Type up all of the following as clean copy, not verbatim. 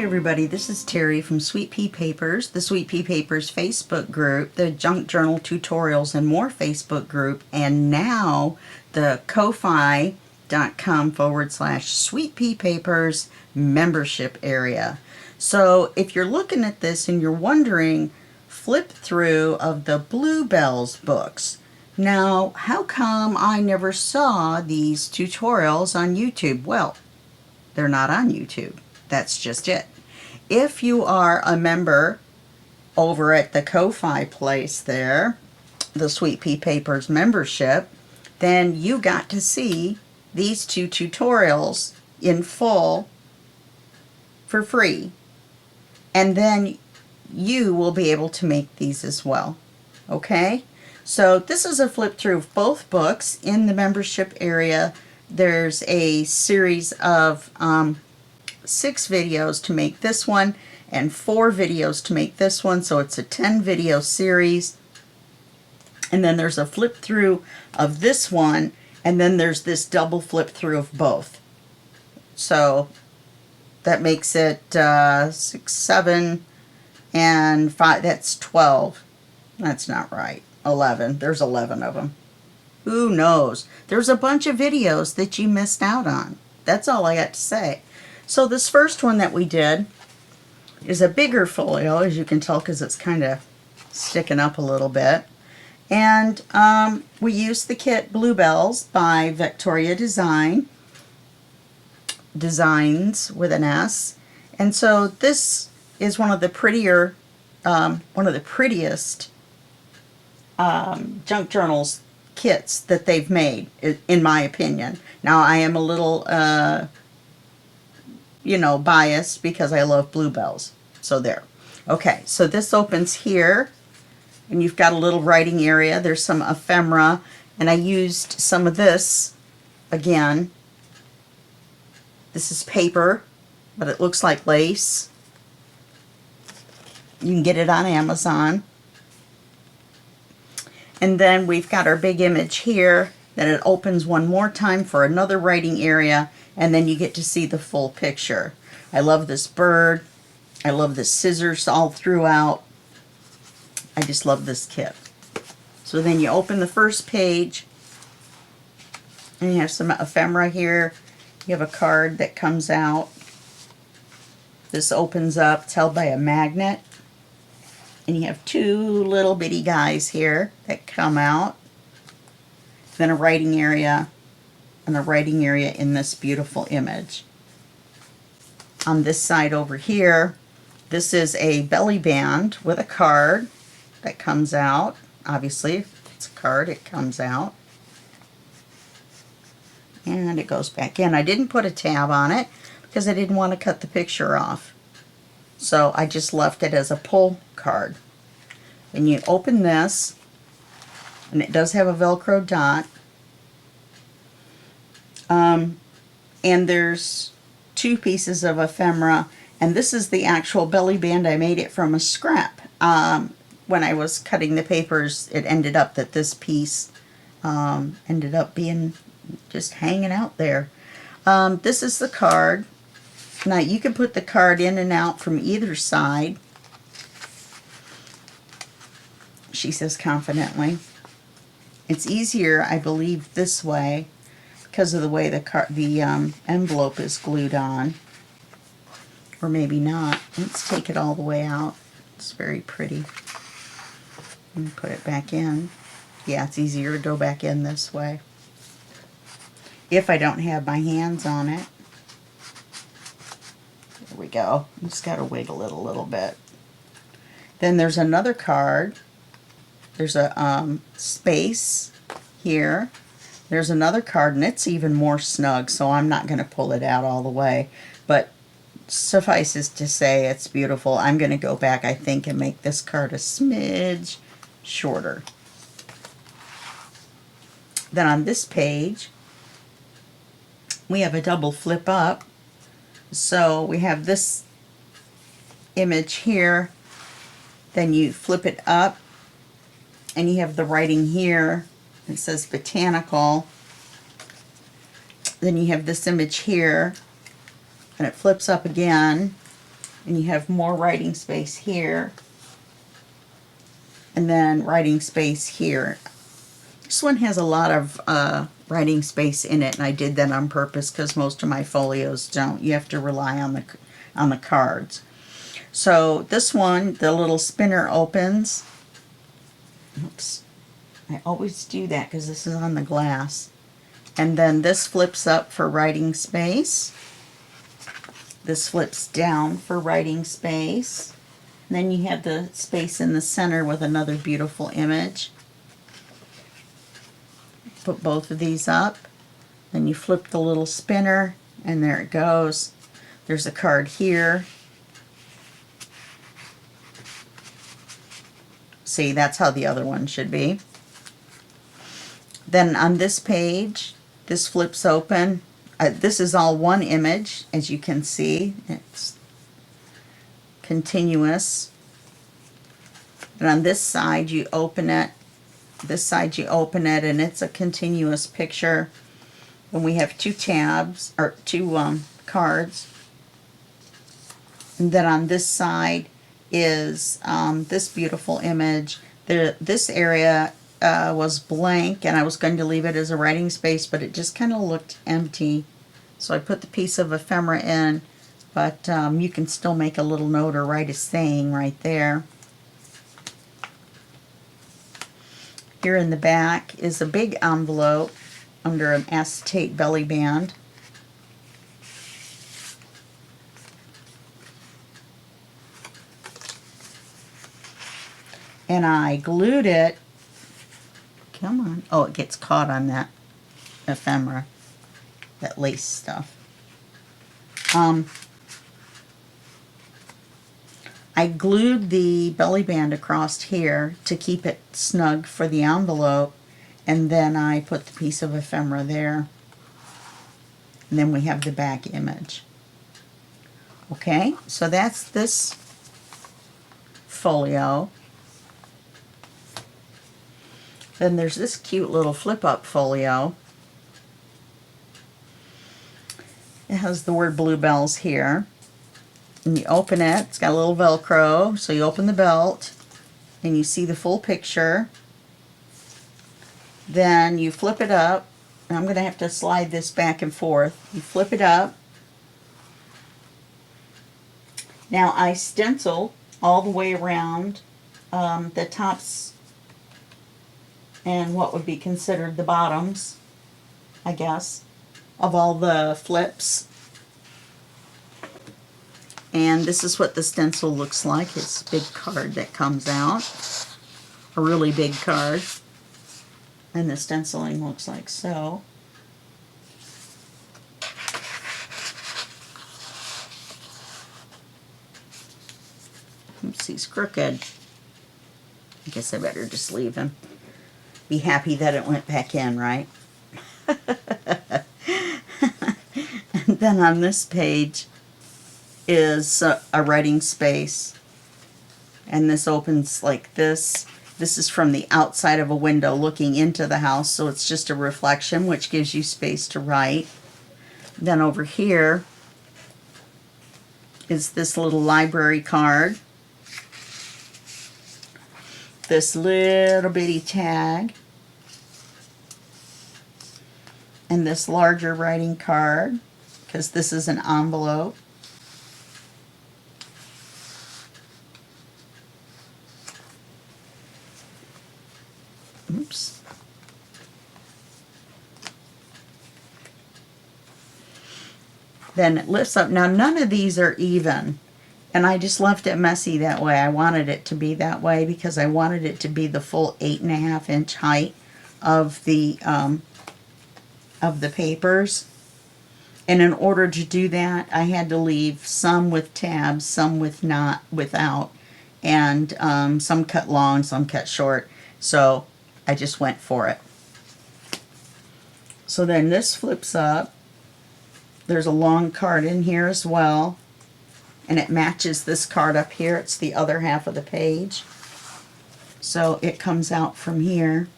everybody, this is Terry from Sweet Pea Papers, the Sweet Pea Papers Facebook group, the Junk Journal Tutorials and More Facebook group, and now the ko-fi.com/Sweet Pea Papers membership area. So if you're looking at this and you're wondering, flip through of the Bluebells books. Now, how come I never saw these tutorials on YouTube? Well, they're not on YouTube. That's just it. If you are a member over at the Ko-Fi place there, the Sweet Pea Papers membership, then you got to see these two tutorials in full for free. And then you will be able to make these as well. Okay? So this is a flip through of both books. In the membership area, there's a series of 6 videos to make this one and 4 videos to make this one, so it's a 10 video series. And then there's a flip through of this one, and then there's this double flip through of both. So that makes it 6, 7, and 5. That's 12. That's not right. 11. There's 11 of them. Who knows? There's a bunch of videos that you missed out on. That's all I got to say. So this first one that we did is a bigger folio, as you can tell, because it's kind of sticking up a little bit. And we used the kit Bluebells by Victoria Designs with an S. And so this is one of the prettiest junk journals kits that they've made, in my opinion. Now, I am a little biased because I love Bluebells. So there. Okay, so this opens here, and you've got a little writing area. There's some ephemera, and I used some of this again. This is paper, but it looks like lace. You can get it on Amazon. And then we've got our big image here. Then it opens one more time for another writing area, and then you get to see the full picture. I love this bird. I love the scissors all throughout. I just love this kit. So then you open the first page, and you have some ephemera here. You have a card that comes out. This opens up. It's held by a magnet. And you have 2 little bitty guys here that come out. Then a writing area, and a writing area in this beautiful image. On this side over here, this is a belly band with a card that comes out. Obviously, if it's a card, it comes out. And it goes back in. I didn't put a tab on it because I didn't want to cut the picture off. So I just left it as a pull card. And you open this, and it does have a Velcro dot. And there's 2 pieces of ephemera, and this is the actual belly band. I made it from a scrap. When I was cutting the papers, it ended up that this piece ended up being just hanging out there. This is the card. Now you can put the card in and out from either side. She says confidently. It's easier, I believe, this way because of the way the envelope is glued on. Or maybe not. Let's take it all the way out. It's very pretty. And put it back in. Yeah, it's easier to go back in this way if I don't have my hands on it. There we go. Just got to wiggle it a little bit. Then there's another card. There's a space here. There's another card, and it's even more snug, so I'm not going to pull it out all the way. But suffices to say, it's beautiful. I'm going to go back, I think, and make this card a smidge shorter. Then on this page, we have a double flip up. So we have this image here. Then you flip it up, and you have the writing here. It says botanical. Then you have this image here, and it flips up again. And you have more writing space here. And then writing space here. This one has a lot of writing space in it, and I did that on purpose because most of my folios don't. You have to rely on the cards. So this one, the little spinner opens. Oops. I always do that because this is on the glass. And then this flips up for writing space. This flips down for writing space. And then you have the space in the center with another beautiful image. Put both of these up. Then you flip the little spinner, and there it goes. There's a card here. See, that's how the other one should be. Then on this page, this flips open. This is all one image, as you can see. It's continuous. And on this side, you open it. This side, you open it, and it's a continuous picture. And we have two tabs, or two cards. And then on this side is this beautiful image. This area was blank, and I was going to leave it as a writing space, but it just kind of looked empty. So I put the piece of ephemera in, but you can still make a little note or write a saying right there. Here in the back is a big envelope under an acetate belly band. And I glued it. Come on. Oh, it gets caught on that ephemera, that lace stuff. I glued the belly band across here to keep it snug for the envelope, and then I put the piece of ephemera there. And then we have the back image. Okay, so that's this folio. Then there's this cute little flip-up folio. It has the word Bluebells here. And you open it. It's got a little Velcro. So you open the belt and you see the full picture. Then you flip it up. And I'm going to have to slide this back and forth. You flip it up. Now I stencil all the way around the tops and what would be considered the bottoms, I guess, of all the flips. And this is what the stencil looks like. It's a big card that comes out, a really big card. And the stenciling looks like so. Oops, he's crooked. I guess I better just leave him. Be happy that it went back in, right? And then on this page is a writing space. And this opens like this. This is from the outside of a window looking into the house, so it's just a reflection, which gives you space to write. Then over here is this little library card. This little bitty tag. And this larger writing card, because this is an envelope. Oops. Then it lifts up. Now none of these are even, and I just left it messy that way. I wanted it to be that way because I wanted it to be the full 8.5 inch height of the papers. And in order to do that, I had to leave some with tabs, some without, and some cut long, some cut short. So I just went for it. So then this flips up. There's a long card in here as well, and it matches this card up here. It's the other half of the page. So it comes out from here.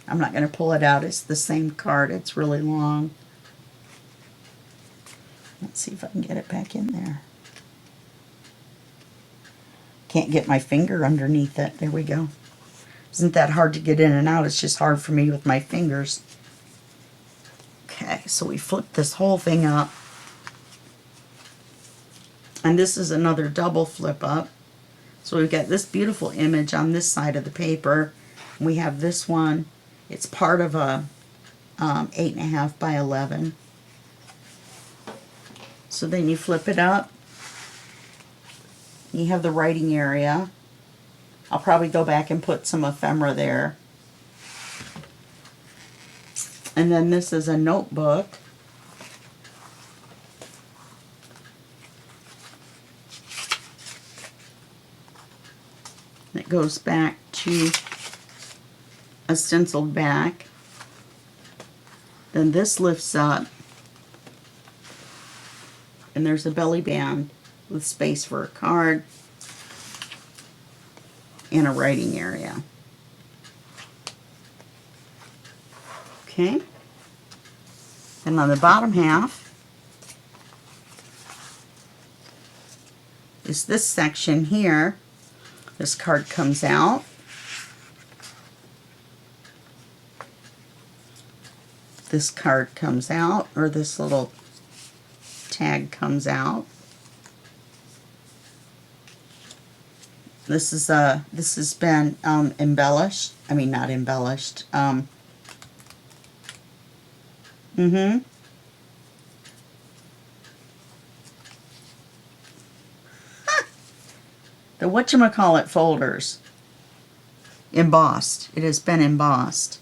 I'm not going to pull it out. It's the same card. It's really long. Let's see if I can get it back in there. Can't get my finger underneath it. There we go. Isn't that hard to get in and out? It's just hard for me with my fingers. Okay, so we flip this whole thing up. And this is another double flip up. So we've got this beautiful image on this side of the paper. We have this one. It's part of a 8.5 by 11. So then you flip it up. You have the writing area. I'll probably go back and put some ephemera there. And then this is a notebook. It goes back to a stenciled back. Then this lifts up, and there's a belly band with space for a card and a writing area. Okay. And on the bottom half is this section here. This card comes out. This card comes out, or this little tag comes out. This has been embellished. I mean, not embellished. The whatchamacallit folders. Embossed. It has been embossed.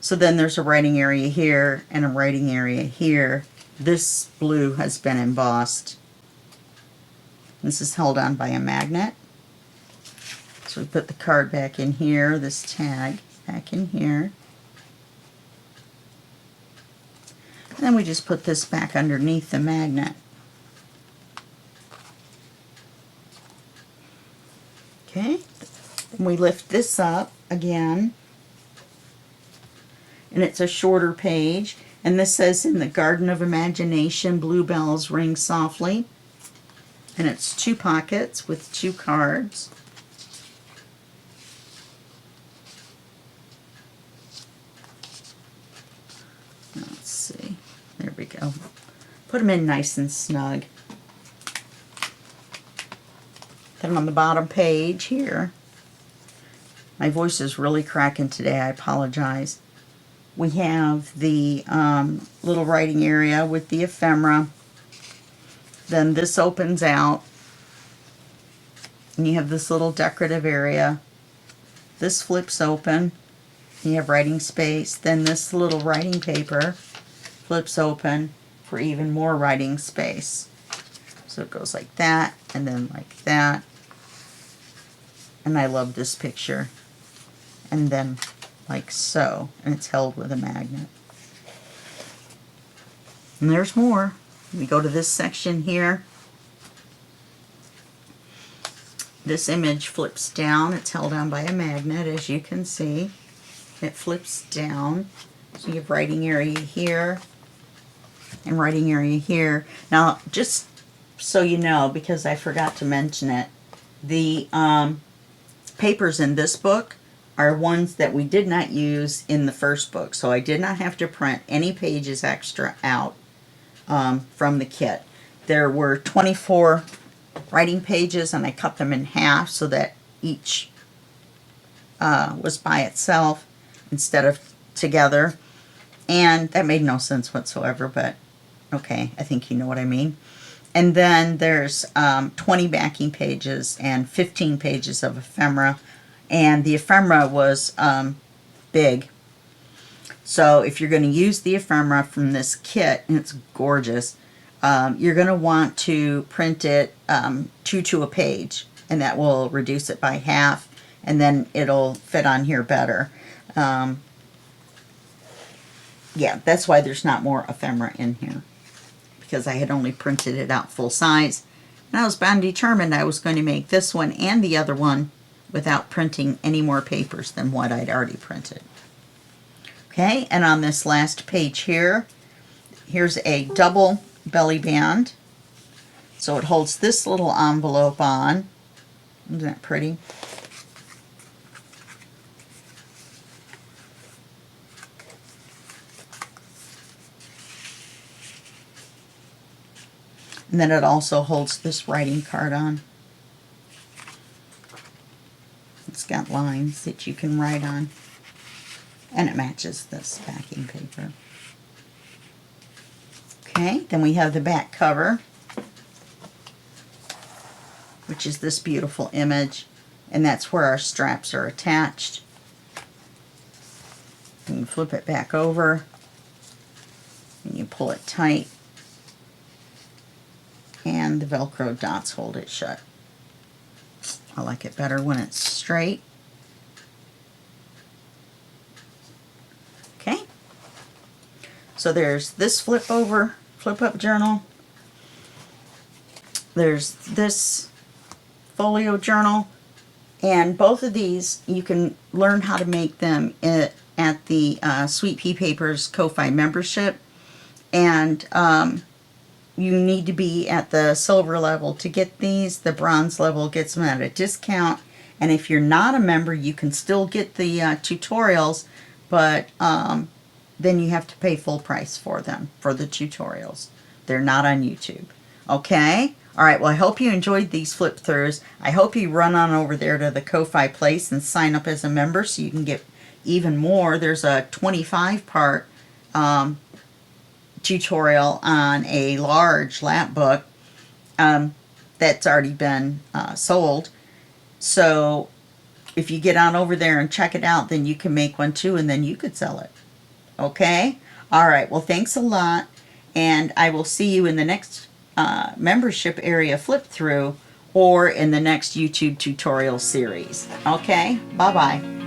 So then there's a writing area here and a writing area here. This blue has been embossed. This is held on by a magnet. So we put the card back in here, this tag back in here. And then we just put this back underneath the magnet. Okay, then we lift this up again, and it's a shorter page, and this says, "In the Garden of Imagination, bluebells ring softly," and it's 2 pockets with 2 cards. Let's see, there we go. Put them in nice and snug. Then on the bottom page here, my voice is really cracking today, I apologize. We have the little writing area with the ephemera. Then this opens out, and you have this little decorative area. This flips open, you have writing space. Then this little writing paper flips open for even more writing space. So it goes like that, and then like that. And I love this picture. And then like so. And it's held with a magnet. And there's more. We go to this section here. This image flips down. It's held on by a magnet, as you can see. It flips down. So you have writing area here and writing area here. Now, just so you know, because I forgot to mention it, the papers in this book are ones that we did not use in the first book. So I did not have to print any pages extra out from the kit. There were 24 writing pages, and I cut them in half so that each was by itself instead of together. And that made no sense whatsoever, but okay, I think you know what I mean. And then there's 20 backing pages and 15 pages of ephemera. And the ephemera was big. So if you're going to use the ephemera from this kit, and it's gorgeous, you're going to want to print it 2 to a page. And that will reduce it by half. And then it'll fit on here better. Yeah, that's why there's not more ephemera in here, because I had only printed it out full size. And I was bound determined I was going to make this one and the other one without printing any more papers than what I'd already printed. Okay, and on this last page here, here's a double belly band. So it holds this little envelope on, Isn't that pretty? And then it also holds this writing card on. It's got lines that you can write on. And it matches this backing paper. Okay, then we have the back cover, which is this beautiful image. And that's where our straps are attached. And you flip it back over. And you pull it tight. And the Velcro dots hold it shut. I like it better when it's straight. Okay. So there's this flip up journal. There's this folio journal. And both of these, you can learn how to make them at the Sweet Pea Papers Ko-Fi membership. And you need to be at the silver level to get these. The bronze level gets them at a discount. And if you're not a member, you can still get the tutorials, but then you have to pay full price for them, for the tutorials. They're not on YouTube. Okay? All right, well, I hope you enjoyed these flip throughs. I hope you run on over there to the Ko-Fi place and sign up as a member so you can get even more. There's a 25-part tutorial on a large lap book that's already been sold. So if you get on over there and check it out, then you can make one too, and then you could sell it. Okay? All right, well, thanks a lot, and I will see you in the next membership area flip through or in the next YouTube tutorial series. Okay? Bye-bye.